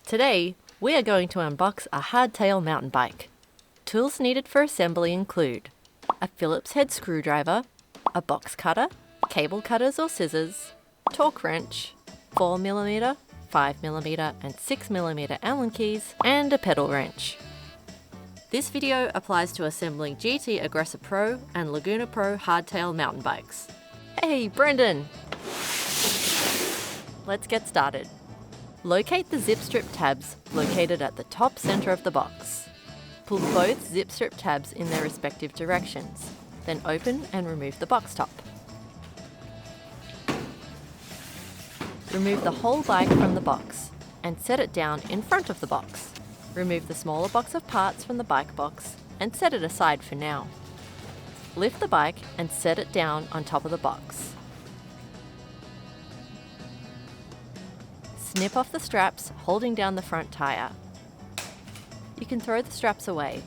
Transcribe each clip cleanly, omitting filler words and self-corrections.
Today, we are going to unbox a hardtail mountain bike. Tools needed for assembly include a Phillips head screwdriver, a box cutter, cable cutters or scissors, torque wrench, 4mm, 5mm and 6mm Allen keys, and a pedal wrench. This video applies to assembling GT Aggressor Pro and Laguna Pro hardtail mountain bikes. Hey, Brendan! Let's get started. Locate the zip strip tabs located at the top center of the box. Pull both zip strip tabs in their respective directions, then open and remove the box top. Remove the whole bike from the box and set it down in front of the box. Remove the smaller box of parts from the bike box and set it aside for now. Lift the bike and set it down on top of the box. Snip off the straps holding down the front tire. You can throw the straps away.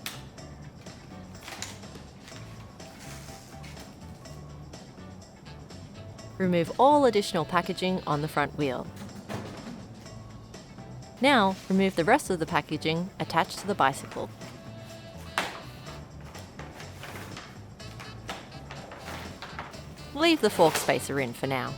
Remove all additional packaging on the front wheel. Now, remove the rest of the packaging attached to the bicycle. Leave the fork spacer in for now.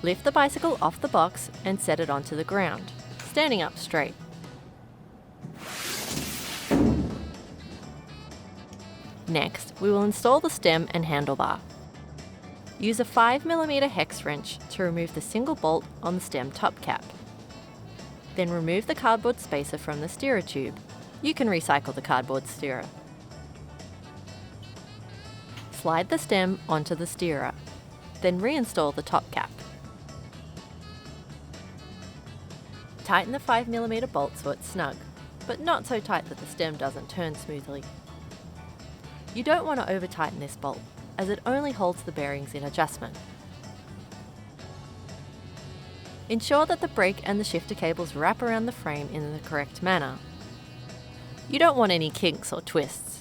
Lift the bicycle off the box and set it onto the ground, standing up straight. Next, we will install the stem and handlebar. Use a 5mm hex wrench to remove the single bolt on the stem top cap. Then remove the cardboard spacer from the steerer tube. You can recycle the cardboard steerer. Slide the stem onto the steerer, then reinstall the top cap. Tighten the 5mm bolt so it's snug, but not so tight that the stem doesn't turn smoothly. You don't want to over-tighten this bolt, as it only holds the bearings in adjustment. Ensure that the brake and the shifter cables wrap around the frame in the correct manner. You don't want any kinks or twists.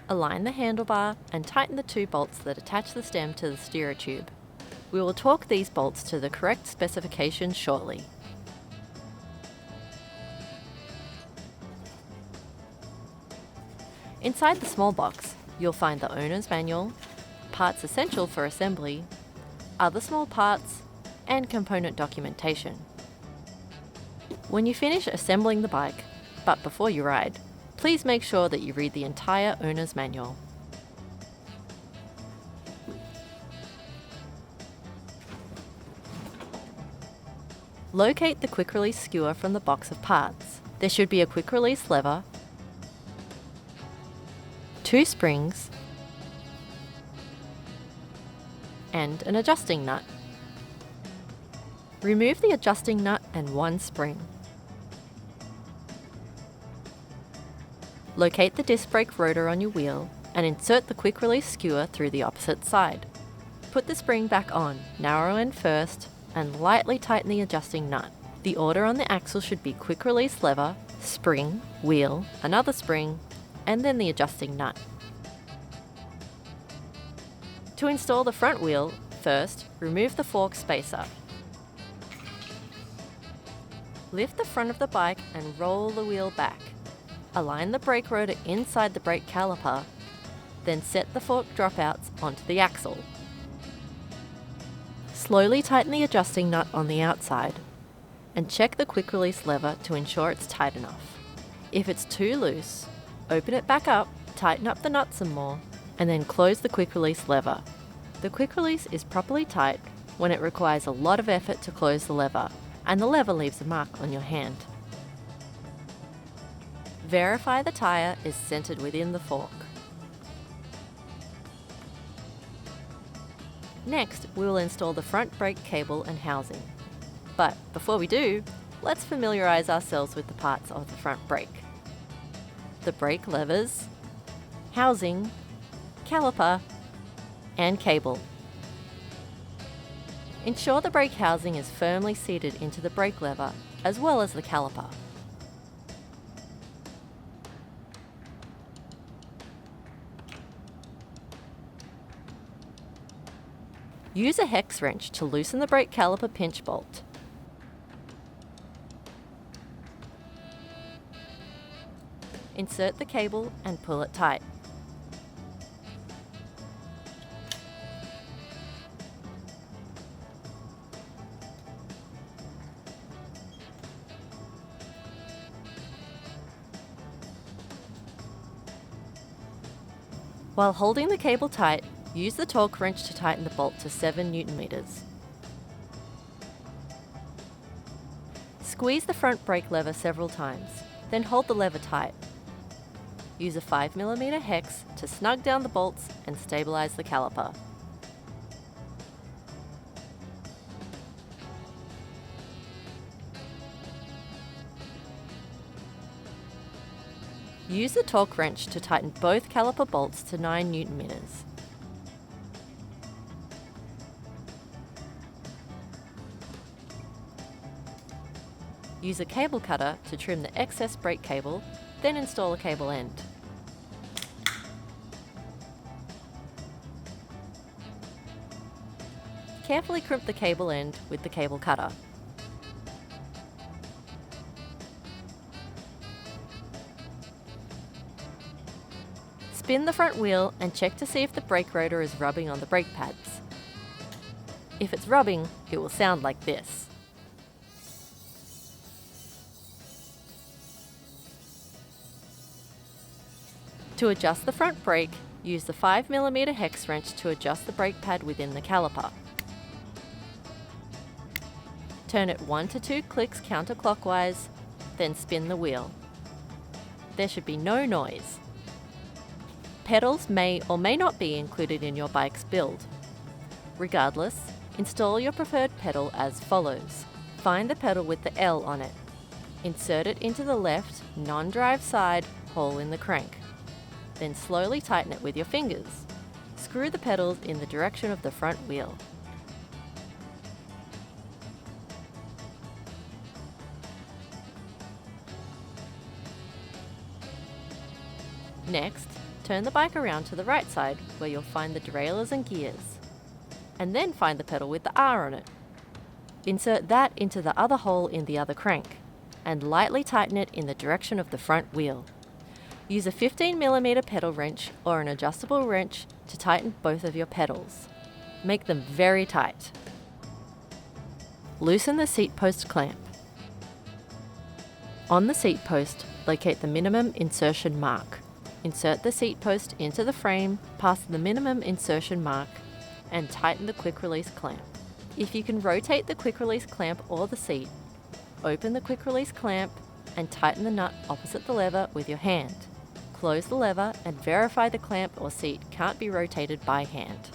Align the handlebar and tighten the two bolts that attach the stem to the steerer tube. We will torque these bolts to the correct specifications shortly. Inside the small box, you'll find the owner's manual, parts essential for assembly, other small parts, and component documentation. When you finish assembling the bike, but before you ride, please make sure that you read the entire owner's manual. Locate the quick release skewer from the box of parts. There should be a quick release lever, 2 springs, and an adjusting nut. Remove the adjusting nut and 1 spring. Locate the disc brake rotor on your wheel and insert the quick release skewer through the opposite side. Put the spring back on, narrow end first, and lightly tighten the adjusting nut. The order on the axle should be quick release lever, spring, wheel, another spring, and then the adjusting nut. To install the front wheel, first, remove the fork spacer. Lift the front of the bike and roll the wheel back. Align the brake rotor inside the brake caliper, then set the fork dropouts onto the axle. Slowly tighten the adjusting nut on the outside, and check the quick release lever to ensure it's tight enough. If it's too loose, open it back up, tighten up the nut some more, and then close the quick release lever. The quick release is properly tight when it requires a lot of effort to close the lever, and the lever leaves a mark on your hand. Verify the tire is centered within the fork. Next, we will install the front brake cable and housing. But before we do, let's familiarize ourselves with the parts of the front brake. The brake levers, housing, caliper, and cable. Ensure the brake housing is firmly seated into the brake lever as well as the caliper. Use a hex wrench to loosen the brake caliper pinch bolt. Insert the cable and pull it tight. While holding the cable tight, use the torque wrench to tighten the bolt to 7 Nm. Squeeze the front brake lever several times, then hold the lever tight. Use a 5mm hex to snug down the bolts and stabilize the caliper. Use the torque wrench to tighten both caliper bolts to 9 Nm. Use a cable cutter to trim the excess brake cable, then install a cable end. Carefully crimp the cable end with the cable cutter. Spin the front wheel and check to see if the brake rotor is rubbing on the brake pads. If it's rubbing, it will sound like this. To adjust the front brake, use the 5mm hex wrench to adjust the brake pad within the caliper. Turn it 1 to 2 clicks counterclockwise, then spin the wheel. There should be no noise. Pedals may or may not be included in your bike's build. Regardless, install your preferred pedal as follows. Find the pedal with the L on it. Insert it into the left, non-drive side hole in the crank. Then slowly tighten it with your fingers. Screw the pedals in the direction of the front wheel. Next, turn the bike around to the right side where you'll find the derailleurs and gears. And then find the pedal with the R on it. Insert that into the other hole in the other crank and lightly tighten it in the direction of the front wheel. Use a 15mm pedal wrench or an adjustable wrench to tighten both of your pedals. Make them very tight. Loosen the seat post clamp. On the seat post, locate the minimum insertion mark. Insert the seat post into the frame past the minimum insertion mark and tighten the quick release clamp. If you can rotate the quick release clamp or the seat, open the quick release clamp and tighten the nut opposite the lever with your hand. Close the lever and verify the clamp or seat can't be rotated by hand.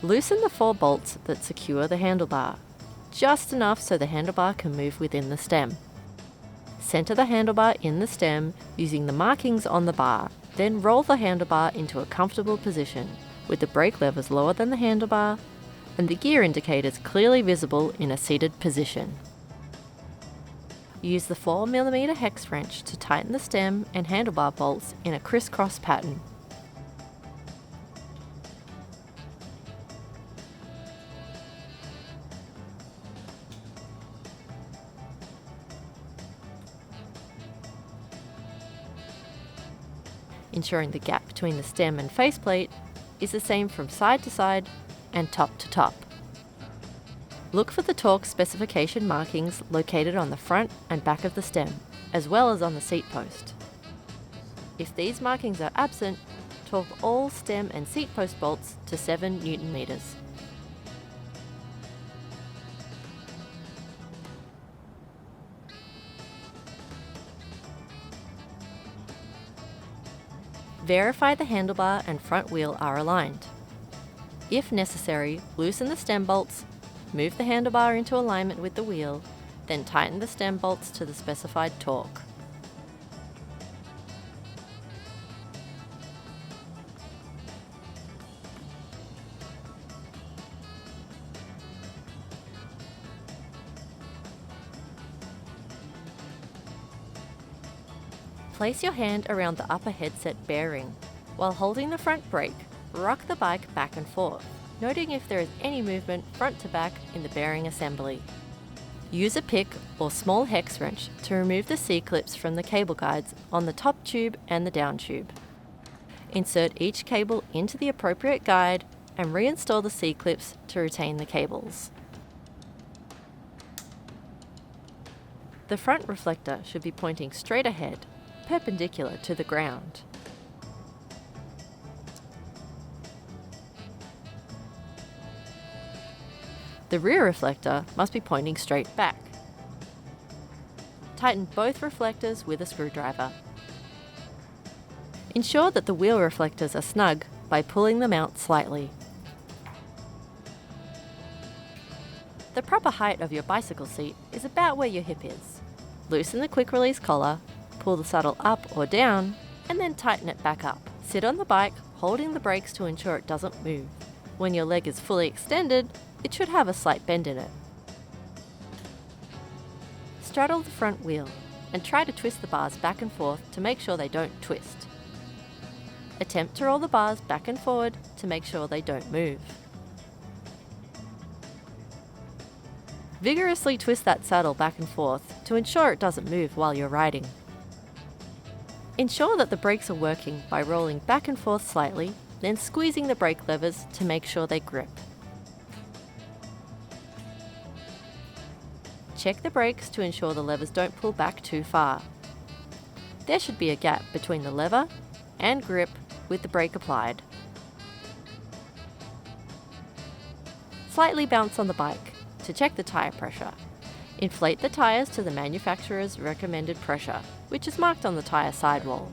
Loosen the 4 bolts that secure the handlebar, just enough so the handlebar can move within the stem. Center the handlebar in the stem using the markings on the bar, then roll the handlebar into a comfortable position with the brake levers lower than the handlebar and the gear indicators clearly visible in a seated position. Use the 4mm hex wrench to tighten the stem and handlebar bolts in a crisscross pattern. Ensuring the gap between the stem and faceplate is the same from side to side and top to top. Look for the torque specification markings located on the front and back of the stem, as well as on the seat post. If these markings are absent, torque all stem and seat post bolts to 7 Nm. Verify the handlebar and front wheel are aligned. If necessary, loosen the stem bolts, move the handlebar into alignment with the wheel, then tighten the stem bolts to the specified torque. Place your hand around the upper headset bearing. While holding the front brake, rock the bike back and forth, noting if there is any movement front to back in the bearing assembly. Use a pick or small hex wrench to remove the C-clips from the cable guides on the top tube and the down tube. Insert each cable into the appropriate guide and reinstall the C-clips to retain the cables. The front reflector should be pointing straight ahead, perpendicular to the ground. The rear reflector must be pointing straight back. Tighten both reflectors with a screwdriver. Ensure that the wheel reflectors are snug by pulling them out slightly. The proper height of your bicycle seat is about where your hip is. Loosen the quick release collar, pull the saddle up or down, and then tighten it back up. Sit on the bike, holding the brakes to ensure it doesn't move. When your leg is fully extended, it should have a slight bend in it. Straddle the front wheel and try to twist the bars back and forth to make sure they don't twist. Attempt to roll the bars back and forward to make sure they don't move. Vigorously twist that saddle back and forth to ensure it doesn't move while you're riding. Ensure that the brakes are working by rolling back and forth slightly, then squeezing the brake levers to make sure they grip. Check the brakes to ensure the levers don't pull back too far. There should be a gap between the lever and grip with the brake applied. Slightly bounce on the bike to check the tyre pressure. Inflate the tyres to the manufacturer's recommended pressure, which is marked on the tyre sidewall.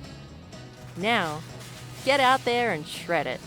Now, get out there and shred it.